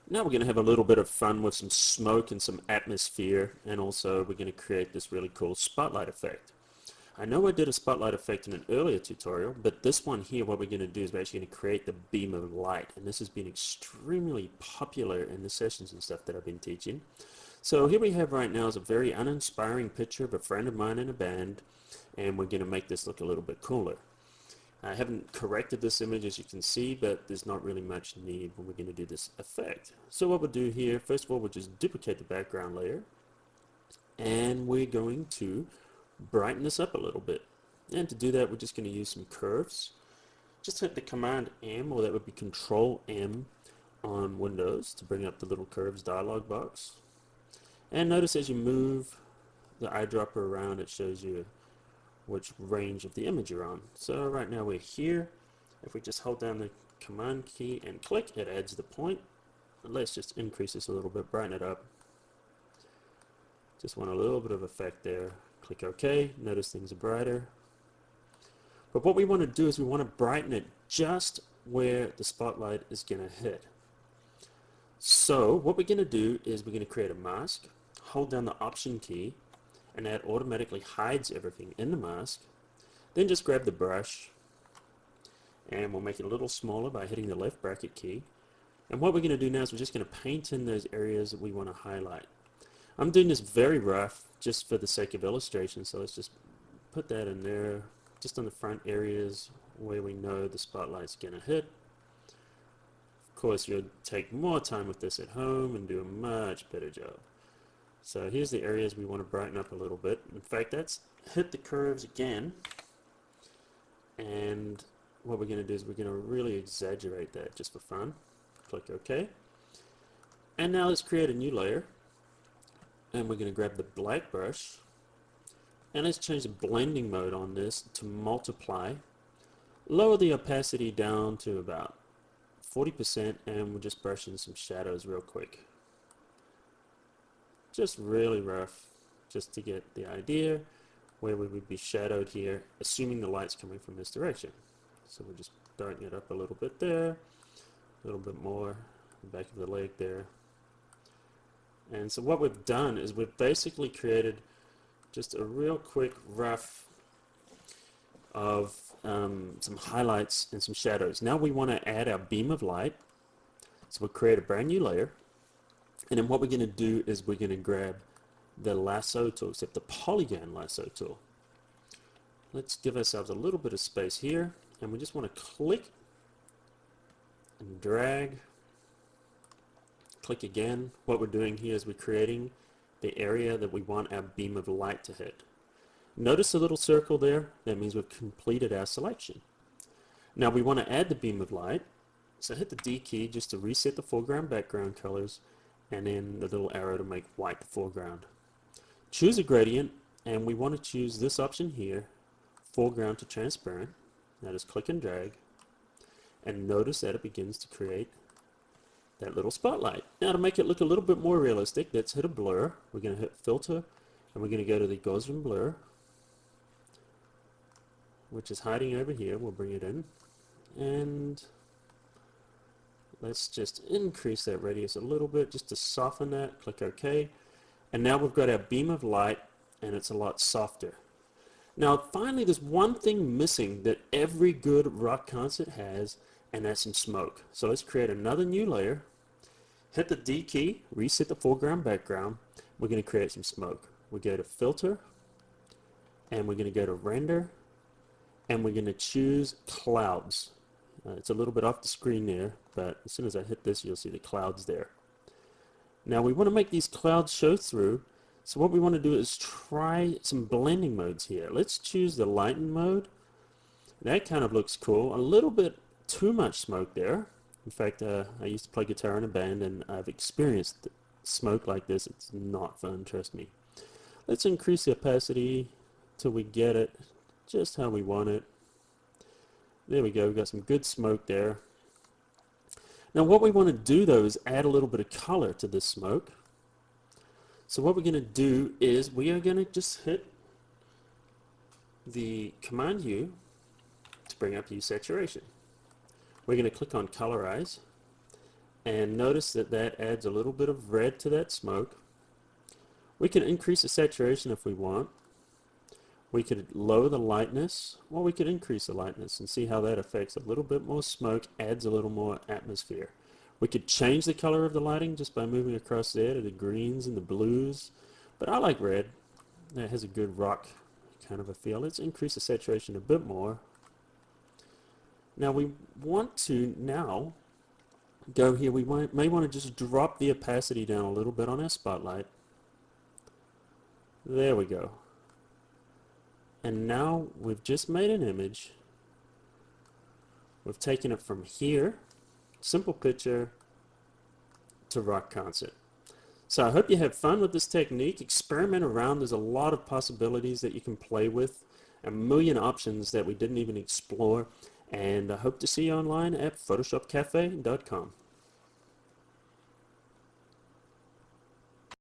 Now we're going to have a little bit of fun with some smoke and some atmosphere, and also we're going to create this really cool spotlight effect. I know I did a spotlight effect in an earlier tutorial, but this one here, what we're going to do is we're actually going to create the beam of light, and this has been extremely popular in the sessions and stuff that I've been teaching. So here we have right now is a very uninspiring picture of a friend of mine in a band, and we're going to make this look a little bit cooler. I haven't corrected this image as you can see, but there's not really much need when we're going to do this effect. So what we'll do here, first of all, we'll just duplicate the background layer, and we're going to brighten this up a little bit. And to do that, we're just going to use some curves. Just hit the Command M, or that would be Control M on Windows to bring up the little curves dialog box. And notice as you move the eyedropper around, it shows you which range of the image you're on. So right now we're here. If we just hold down the Command key and click, it adds the point. Let's just increase this a little bit, brighten it up. Just want a little bit of effect there. Click OK. Notice things are brighter. But what we want to do is we want to brighten it just where the spotlight is going to hit. So what we're going to do is we're going to create a mask, hold down the Option key, and that automatically hides everything in the mask. Then just grab the brush, and we'll make it a little smaller by hitting the left bracket key. And what we're going to do now is we're just going to paint in those areas that we want to highlight. I'm doing this very rough just for the sake of illustration, so let's just put that in there, just on the front areas where we know the spotlight's going to hit. Of course, you'll take more time with this at home and do a much better job. So here's the areas we want to brighten up a little bit. In fact, let's hit the curves again. And what we're going to do is we're going to really exaggerate that just for fun. Click OK. And now let's create a new layer. And we're going to grab the black brush. And let's change the blending mode on this to multiply. Lower the opacity down to about 40%, and we'll just brush in some shadows real quick. Just really rough, just to get the idea where we would be shadowed here, assuming the light's coming from this direction. So we'll just darken it up a little bit there, a little bit more, the back of the leg there. And so what we've done is we've basically created just a real quick rough of some highlights and some shadows. Now we want to add our beam of light, so we'll create a brand new layer. And then what we're going to do is we're going to grab the lasso tool, except the polygon lasso tool. Let's give ourselves a little bit of space here, and we just want to click and drag. Click again. What we're doing here is we're creating the area that we want our beam of light to hit. Notice the little circle there? That means we've completed our selection. Now we want to add the beam of light, so hit the D key just to reset the foreground background colors, and then the little arrow to make white the foreground. Choose a gradient, and we want to choose this option here, foreground to transparent. Now just click and drag, and notice that it begins to create that little spotlight. Now to make it look a little bit more realistic, let's hit a blur. We're going to hit filter, and we're going to go to the Gaussian blur, which is hiding over here. We'll bring it in, and let's just increase that radius a little bit just to soften that. Click OK. And now we've got our beam of light, and it's a lot softer. Now finally, there's one thing missing that every good rock concert has, and that's some smoke. So let's create another new layer. Hit the D key, reset the foreground background. We're going to create some smoke. We go to Filter, and we're going to go to Render, and we're going to choose Clouds. It's a little bit off the screen there, but as soon as I hit this, you'll see the clouds there. Now we want to make these clouds show through, so what we want to do is try some blending modes here. Let's choose the lighten mode. That kind of looks cool. A little bit too much smoke there. In fact, I used to play guitar in a band, and I've experienced smoke like this. It's not fun, trust me. Let's increase the opacity till we get it just how we want it. There we go, we've got some good smoke there. Now what we want to do though is add a little bit of color to this smoke. So what we're going to do is we are going to just hit the Command U to bring up Hue Saturation. We're going to click on Colorize, And notice that that adds a little bit of red to that smoke. We can increase the saturation if we want. We could lower the lightness, or we could increase the lightness and see how that affects a little bit more smoke, adds a little more atmosphere. We could change the color of the lighting just by moving across there to the greens and the blues, but I like red. That has a good rock kind of a feel. Let's increase the saturation a bit more. Now we want to go here. We may want to just drop the opacity down a little bit on our spotlight. There we go. And now we've just made an image. We've taken it from here, simple picture, to rock concert. So I hope you have fun with this technique. Experiment around. There's a lot of possibilities that you can play with, a million options that we didn't even explore. And I hope to see you online at photoshopcafe.com.